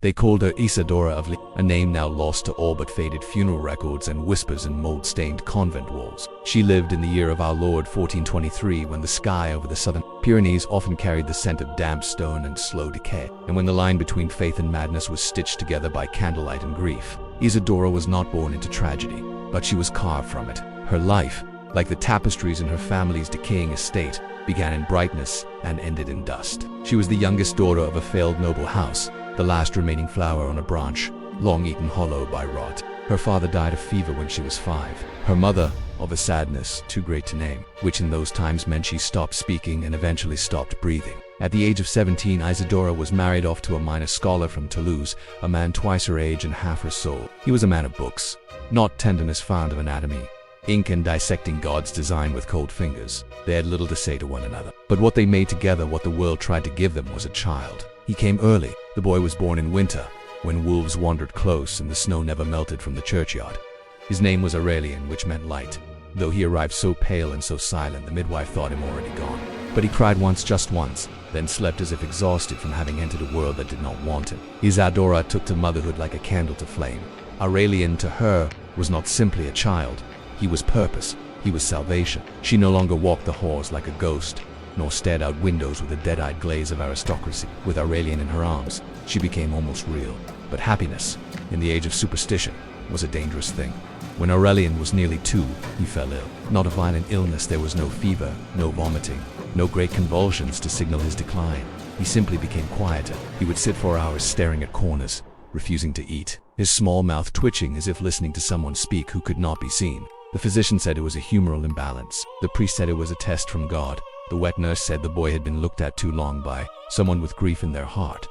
They called her Isadora of a name now lost to all but faded funeral records and whispers in mold-stained convent walls. She lived in the year of our Lord 1423, when the sky over the southern Pyrenees often carried the scent of damp stone and slow decay, and when the line between faith and madness was stitched together by candlelight and grief. Isadora was not born into tragedy, but she was carved from it. Her life, like the tapestries in her family's decaying estate, began in brightness and ended in dust. She was the youngest daughter of a failed noble house, the last remaining flower on a branch, long eaten hollow by rot. Her father died of fever when she was 5. Her mother, of a sadness too great to name, which in those times meant she stopped speaking and eventually stopped breathing. At the age of 17, Isadora was married off to a minor scholar from Toulouse, a man twice her age and half her soul. He was a man of books, not tenderness fond of anatomy, ink and dissecting God's design with cold fingers. They had little to say to one another, but what they made together, what the world tried to give them, was a child. He came early. The boy was born in winter, when wolves wandered close and the snow never melted from the churchyard. His name was Aurelian, which meant light. Though he arrived so pale and so silent, the midwife thought him already gone. But he cried once, just once, then slept as if exhausted from having entered a world that did not want him. Isadora took to motherhood like a candle to flame. Aurelian, to her, was not simply a child. He was purpose. He was salvation. She no longer walked the halls like a ghost, nor stared out windows with a dead-eyed glaze of aristocracy. With Aurelian in her arms, she became almost real. But happiness, in the age of superstition, was a dangerous thing. When Aurelian was nearly 2, he fell ill. Not a violent illness, there was no fever, no vomiting, no great convulsions to signal his decline. He simply became quieter. He would sit for hours staring at corners, refusing to eat, his small mouth twitching as if listening to someone speak who could not be seen. The physician said it was a humoral imbalance. The priest said it was a test from God. The wet nurse said the boy had been looked at too long by someone with grief in their heart.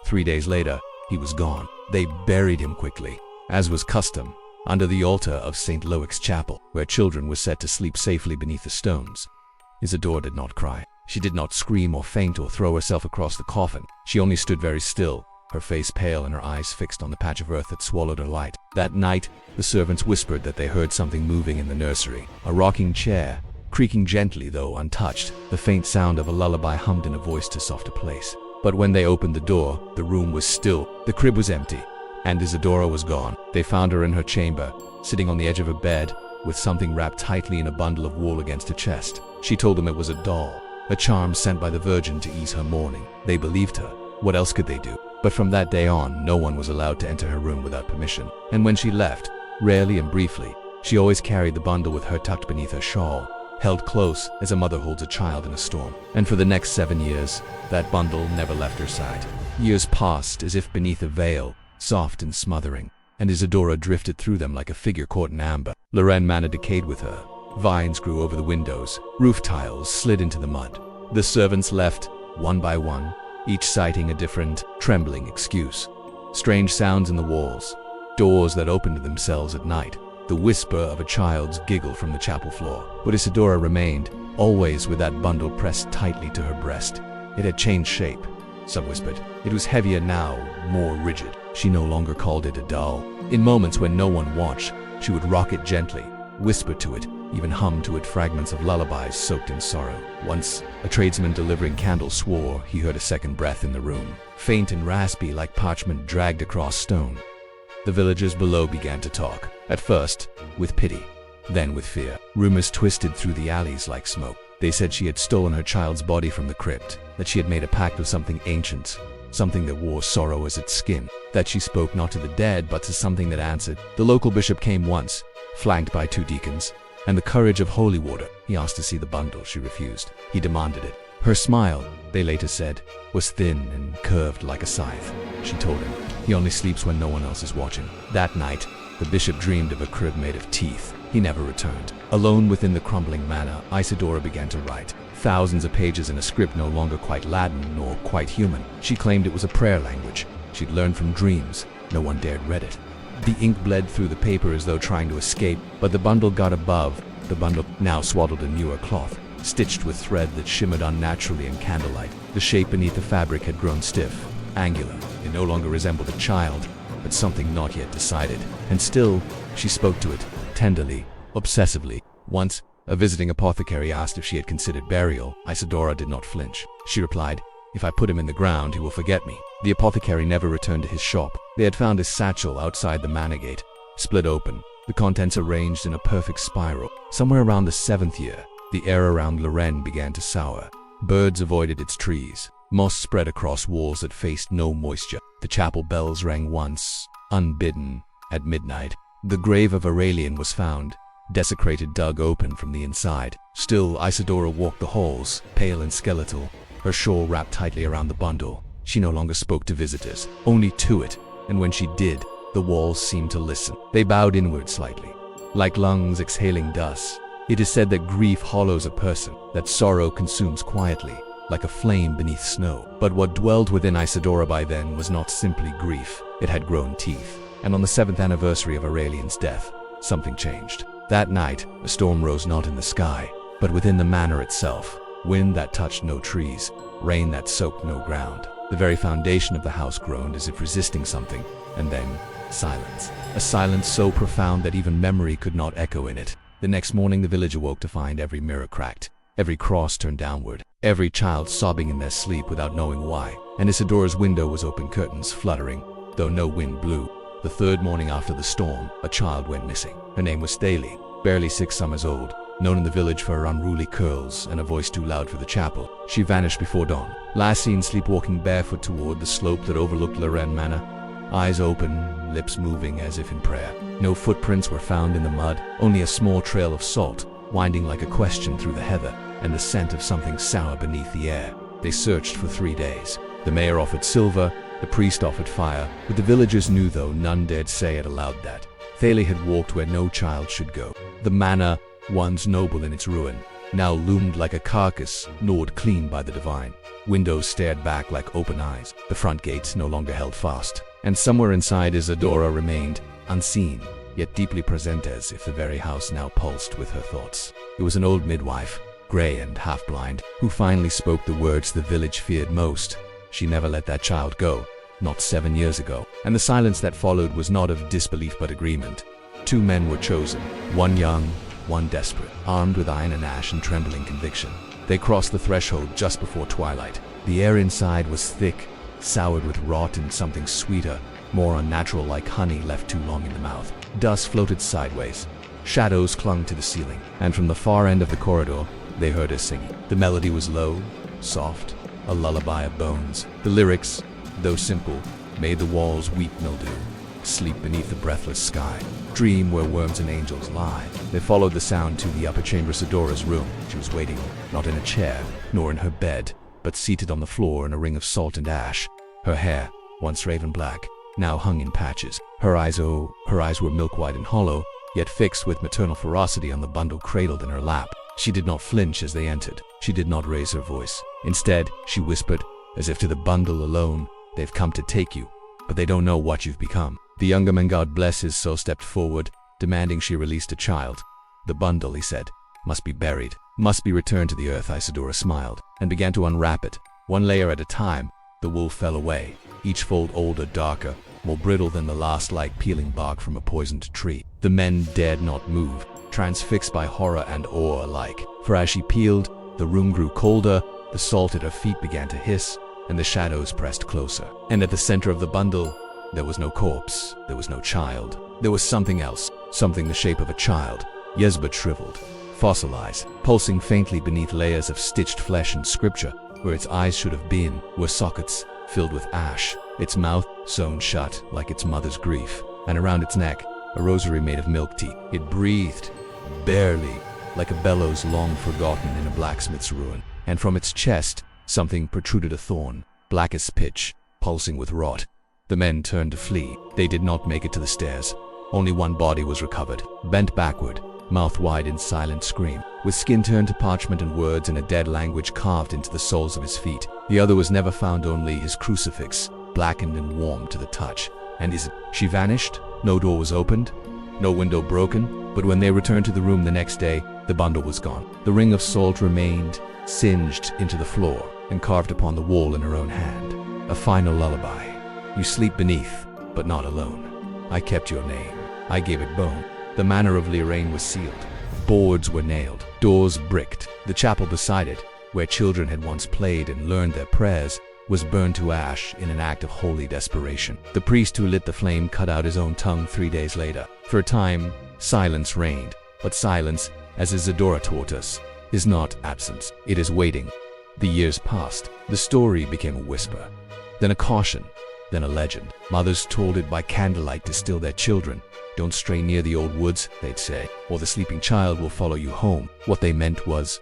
3 days later, he was gone. They buried him quickly, as was custom, under the altar of St. Loic's chapel, where children were set to sleep safely beneath the stones. Isadora did not cry. She did not scream or faint or throw herself across the coffin. She only stood very still, her face pale and her eyes fixed on the patch of earth that swallowed her light. That night, the servants whispered that they heard something moving in the nursery. A rocking chair, creaking gently though untouched. The faint sound of a lullaby hummed in a voice to softer place. But when they opened the door, the room was still. The crib was empty, and Isadora was gone. They found her in her chamber, sitting on the edge of her bed, with something wrapped tightly in a bundle of wool against her chest. She told them it was a doll, a charm sent by the Virgin to ease her mourning. They believed her. What else could they do? But from that day on, no one was allowed to enter her room without permission. And when she left, rarely and briefly, she always carried the bundle with her tucked beneath her shawl, held close as a mother holds a child in a storm. And for the next 7 years, that bundle never left her side. Years passed as if beneath a veil, soft and smothering, and Isadora drifted through them like a figure caught in amber. Lorraine Manor decayed with her. Vines grew over the windows. Roof tiles slid into the mud. The servants left, one by one, each citing a different, trembling excuse. Strange sounds in the walls, doors that opened themselves at night, the whisper of a child's giggle from the chapel floor. But Isadora remained, always with that bundle pressed tightly to her breast. It had changed shape, some whispered. It was heavier now, more rigid. She no longer called it a doll. In moments when no one watched, she would rock it gently, whisper to it, even hum to it fragments of lullabies soaked in sorrow. Once, a tradesman delivering candles swore he heard a second breath in the room, faint and raspy like parchment dragged across stone. The villagers below began to talk, at first with pity, then with fear. Rumors twisted through the alleys like smoke. They said she had stolen her child's body from the crypt, that she had made a pact with something ancient, something that wore sorrow as its skin, that she spoke not to the dead but to something that answered. The local bishop came once, flanked by 2 deacons, and the courage of holy water. He asked to see the bundle. She refused. He demanded it. Her smile, they later said, was thin and curved like a scythe. She told him, he only sleeps when no one else is watching. That night, the bishop dreamed of a crib made of teeth. He never returned. Alone within the crumbling manor, Isadora began to write. Thousands of pages in a script no longer quite Latin nor quite human. She claimed it was a prayer language. She'd learned from dreams. No one dared read it. The ink bled through the paper as though trying to escape, but the bundle got above. The bundle now swaddled in newer cloth, stitched with thread that shimmered unnaturally in candlelight. The shape beneath the fabric had grown stiff, angular. It no longer resembled a child, but something not yet decided. And still, she spoke to it, tenderly, obsessively. Once, a visiting apothecary asked if she had considered burial. Isadora did not flinch. She replied, If I put him in the ground, he will forget me. The apothecary never returned to his shop. They had found his satchel outside the manor gate, split open, the contents arranged in a perfect spiral. Somewhere around the 7th year, the air around Lorraine began to sour. Birds avoided its trees. Moss spread across walls that faced no moisture. The chapel bells rang once, unbidden, at midnight. The grave of Aurelian was found, desecrated, dug open from the inside. Still, Isidora walked the halls, pale and skeletal, her shawl wrapped tightly around the bundle. She no longer spoke to visitors, only to it, and when she did, the walls seemed to listen. They bowed inward slightly, like lungs exhaling dust. It is said that grief hollows a person, that sorrow consumes quietly, like a flame beneath snow. But what dwelled within Isidora by then was not simply grief. It had grown teeth. And on the 7th anniversary of Aurelian's death, something changed. That night, a storm rose not in the sky, but within the manor itself. Wind that touched no trees, rain that soaked no ground. The very foundation of the house groaned as if resisting something, and then silence. A silence so profound that even memory could not echo in it. The next morning the village awoke to find every mirror cracked, every cross turned downward, every child sobbing in their sleep without knowing why. And Isidora's window was open, curtains fluttering, though no wind blew. The 3rd morning after the storm, a child went missing. Her name was Thalie, barely 6 summers old, known in the village for her unruly curls and a voice too loud for the chapel. She vanished before dawn. Last seen sleepwalking barefoot toward the slope that overlooked Lorraine Manor, eyes open, lips moving as if in prayer. No footprints were found in the mud, only a small trail of salt, winding like a question through the heather, and the scent of something sour beneath the air. They searched for 3 days. The mayor offered silver, the priest offered fire, but the villagers knew, though none dared say it aloud, that Thalie had walked where no child should go. The manor, once noble in its ruin, now loomed like a carcass gnawed clean by the divine. Windows stared back like open eyes. The front gates no longer held fast. And somewhere inside Isidora remained, unseen, yet deeply present, as if the very house now pulsed with her thoughts. It was an old midwife, gray and half-blind, who finally spoke the words the village feared most. She never let that child go, not 7 years ago. And the silence that followed was not of disbelief but agreement. 2 men were chosen, one young, one desperate, armed with iron and ash and trembling conviction. They crossed the threshold just before twilight. The air inside was thick, soured with rot and something sweeter, more unnatural, like honey left too long in the mouth. Dust floated sideways. Shadows clung to the ceiling, and from the far end of the corridor, they heard her singing. The melody was low, soft, a lullaby of bones. The lyrics, though simple, made the walls weep mildew. Sleep beneath the breathless sky. Dream where worms and angels lie. They followed the sound to the upper chamber, Isidora's room. She was waiting, not in a chair, nor in her bed, but seated on the floor in a ring of salt and ash. Her hair, once raven black, now hung in patches. Her eyes were milk-white and hollow, yet fixed with maternal ferocity on the bundle cradled in her lap. She did not flinch as they entered. She did not raise her voice. Instead, she whispered, as if to the bundle alone, "They've come to take you, but they don't know what you've become." The younger man, God bless his soul, stepped forward, demanding she released a child. The bundle, he said, must be buried, must be returned to the earth. Isidora smiled, and began to unwrap it. One layer at a time, the wool fell away, each fold older, darker, more brittle than the last, like peeling bark from a poisoned tree. The men dared not move, transfixed by horror and awe alike. For as she peeled, the room grew colder, the salt at her feet began to hiss, and the shadows pressed closer. And at the center of the bundle, there was no corpse, there was no child. There was something else, something the shape of a child, yes, but shriveled, fossilized, pulsing faintly beneath layers of stitched flesh and scripture. Where its eyes should have been were sockets filled with ash, its mouth sewn shut like its mother's grief, and around its neck, a rosary made of milk tea. It breathed, barely, like a bellows long forgotten in a blacksmith's ruin. And from its chest, something protruded, a thorn, black as pitch, pulsing with rot. The men turned to flee. They did not make it to the stairs. Only one body was recovered, bent backward, mouth wide in silent scream, with skin turned to parchment and words in a dead language carved into the soles of his feet. The other was never found, only his crucifix, blackened and warm to the touch. And she vanished? No door was opened, no window broken, but when they returned to the room the next day, the bundle was gone. The ring of salt remained, singed into the floor, and carved upon the wall in her own hand. A final lullaby. You sleep beneath, but not alone. I kept your name. I gave it bone. The manor of Lorraine was sealed. Boards were nailed. Doors bricked. The chapel beside it, where children had once played and learned their prayers, was burned to ash in an act of holy desperation. The priest who lit the flame cut out his own tongue 3 days later. For a time, silence reigned. But silence, as Isadora taught us, is not absence. It is waiting. The years passed. The story became a whisper, then a caution, then a legend. Mothers told it by candlelight to still their children. Don't stray near the old woods, they'd say, or the sleeping child will follow you home. What they meant was,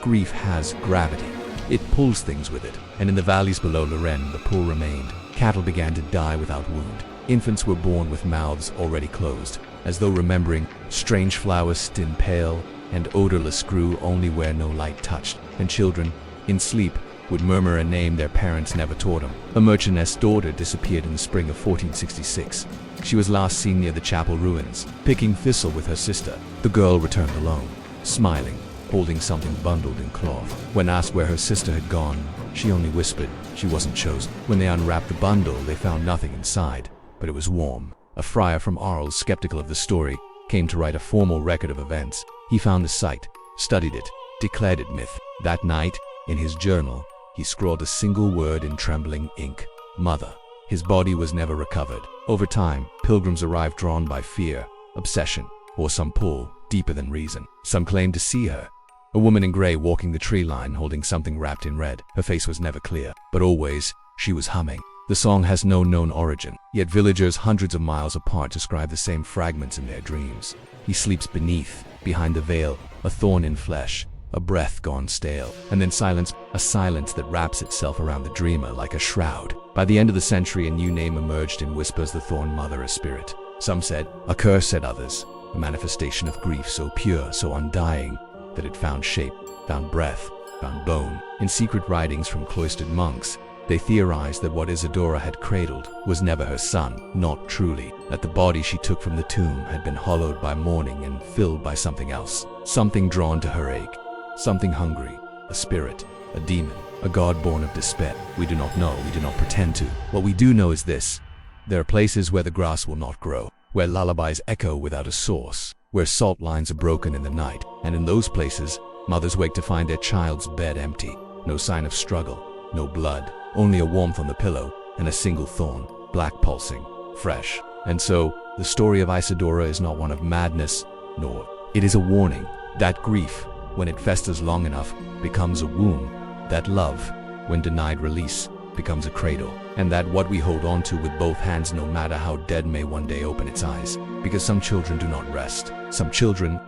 grief has gravity. It pulls things with it, and in the valleys below Lorraine, the pull remained. Cattle began to die without wound. Infants were born with mouths already closed, as though remembering strange flowers still pale and odorless grew only where no light touched, and children, in sleep, would murmur a name their parents never taught them. A merchantess' daughter disappeared in the spring of 1466. She was last seen near the chapel ruins, picking thistle with her sister. The girl returned alone, smiling, holding something bundled in cloth. When asked where her sister had gone, she only whispered she wasn't chosen. When they unwrapped the bundle, they found nothing inside, but it was warm. A friar from Arles, skeptical of the story, came to write a formal record of events. He found the site, studied it, declared it myth. That night, in his journal, he scrawled a single word in trembling ink: Mother. His body was never recovered. Over time, pilgrims arrived drawn by fear, obsession, or some pull deeper than reason. Some claimed to see her, a woman in gray walking the tree line holding something wrapped in red. Her face was never clear, but always she was humming. The song has no known origin, yet villagers hundreds of miles apart describe the same fragments in their dreams. He sleeps beneath, behind the veil, a thorn in flesh, a breath gone stale, and then silence, a silence that wraps itself around the dreamer like a shroud. By the end of the century, a new name emerged in whispers: the Thorn Mother, a spirit. Some said a curse, said others, a manifestation of grief so pure, so undying, that it found shape, found breath, found bone. In secret writings from cloistered monks, they theorized that what Isadora had cradled was never her son, not truly, that the body she took from the tomb had been hollowed by mourning and filled by something else, something drawn to her ache, something hungry, a spirit, a demon, a god born of despair. We do not know, we do not pretend to. What we do know is this: there are places where the grass will not grow, where lullabies echo without a source, where salt lines are broken in the night, and in those places, mothers wake to find their child's bed empty. No sign of struggle, no blood, only a warmth on the pillow and a single thorn, black pulsing, fresh. And so, the story of Isadora is not one of madness, nor it is a warning that grief, when it festers long enough, becomes a womb, that love, when denied release, becomes a cradle, and that what we hold on to with both hands, no matter how dead, may one day open its eyes. Because some children do not rest. Some children,